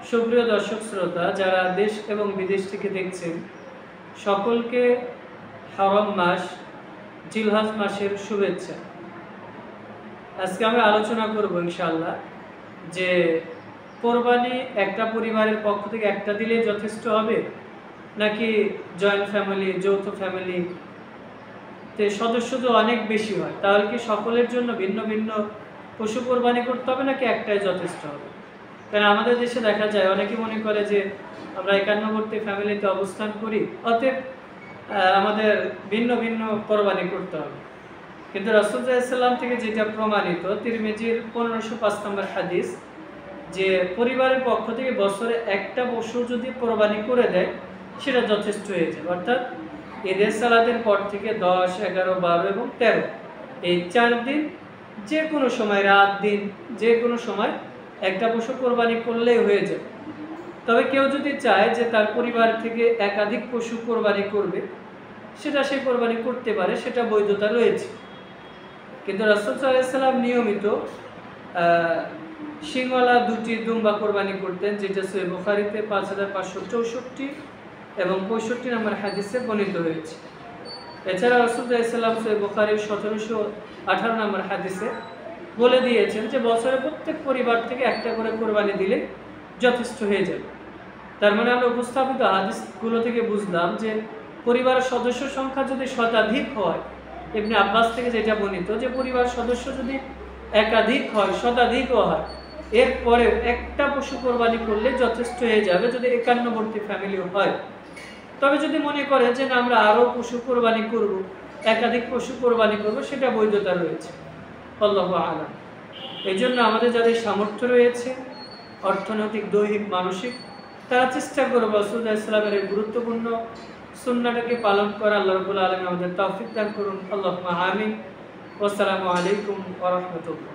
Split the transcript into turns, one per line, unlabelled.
সুপ্রিয় দর্শক শ্রোতা যারা দেশ এবং বিদেশ থেকে দেখছেন, সকলকে হারাম মাস জিলহজ মাসের শুভেচ্ছা। আজকে আমি আলোচনা করব ইনশাআল্লাহ যে কোরবানি একটা পরিবারের পক্ষ থেকে একটা দিলেই যথেষ্ট হবে, নাকি জয়েন্ট ফ্যামিলি, যৌথ ফ্যামিলিতে সদস্য তো অনেক বেশি হয়, তাহলে কি সকলের জন্য ভিন্ন ভিন্ন পশু কোরবানি করতে হবে, নাকি একটাই যথেষ্ট হবে? কারণ আমাদের দেশে দেখা যায় অনেকে মনে করে যে আমরা একান্নবর্তী ফ্যামিলিতে অবস্থান করি, অতএব আমাদের ভিন্ন ভিন্ন কোরবানি করতে হবে। কিন্তু রাসূল সাল্লাল্লাহু আলাইহি ওয়াসাল্লাম থেকে যেটা প্রমাণিত, তিরমিজির 1505 নম্বর হাদিস, যে পরিবারের পক্ষ থেকে বছরে একটা পশু যদি কোরবানি করে দেয় সেটা যথেষ্ট হয়ে যাবে। অর্থাৎ ঈদের সালাতের পর থেকে 10, 11, 12 এবং 13 এই 4 দিন যে কোনো সময়, রাত দিন যে কোনো সময় একটা পশু কোরবানি করলেই হয়ে যাবে। তবে কেউ যদি চায় যে তার পরিবার থেকে একাধিক পশু কোরবানি করবে, সেটা সে কোরবানি করতে পারে, সেটা বৈধতা রয়েছে। কিন্তু রাসূল সাল্লাল্লাহু আলাইহি ওয়াসাল্লাম নিয়মিত সিংওয়ালা 2টি দুম্বা কোরবানি করতেন, যেটা সহিহ বুখারীতে 5564 এবং 65 নম্বর হাদিসে বর্ণিত হয়েছে। এছাড়া রাসূল সাল্লাল্লাহু আলাইহি ওয়াসাল্লাম সহিহ বুখারীর 1718 নম্বর হাদিসে বলে দিয়েছেন যে বছরে প্রত্যেক পরিবার থেকে একটা করে কোরবানি দিলে যথেষ্ট হয়ে যাবে। তার মানে আমরা উপস্থাপিত হাদিসগুলো থেকে বুঝলাম যে পরিবারের সদস্য সংখ্যা যদি শতাধিক হয়, ইবনে আব্বাস থেকে যেটা বর্ণিত যে পরিবার সদস্য যদি একাধিক হয়, শতাধিকও হয়, এরপরে একটা পশু কোরবানি করলে যথেষ্ট হয়ে যাবে যদি একান্নবর্তী ফ্যামিলিও হয়। তবে যদি মনে করে যে না, আমরা আরও পশু কোরবানি করব, একাধিক পশু কোরবানি করব, সেটা বৈধতা রয়েছে। আল্লাহু আ'লাম। এই জন্য আমাদের যাদের সামর্থ্য রয়েছে, অর্থনৈতিক, দৈহিক, মানসিক, তারা চেষ্টা করবে রাসূল সাল্লাল্লাহু আলাইহি ওয়াসাল্লামের এই গুরুত্বপূর্ণ সুন্নাহটাকে পালন করা। আল্লাহ রাব্বুল আলামিন আমাদের তৌফিক দান করুন। আল্লাহুম্মা আমিন। ওয়াসসালামু আলাইকুম ওয়া রাহমাতুল্লাহ।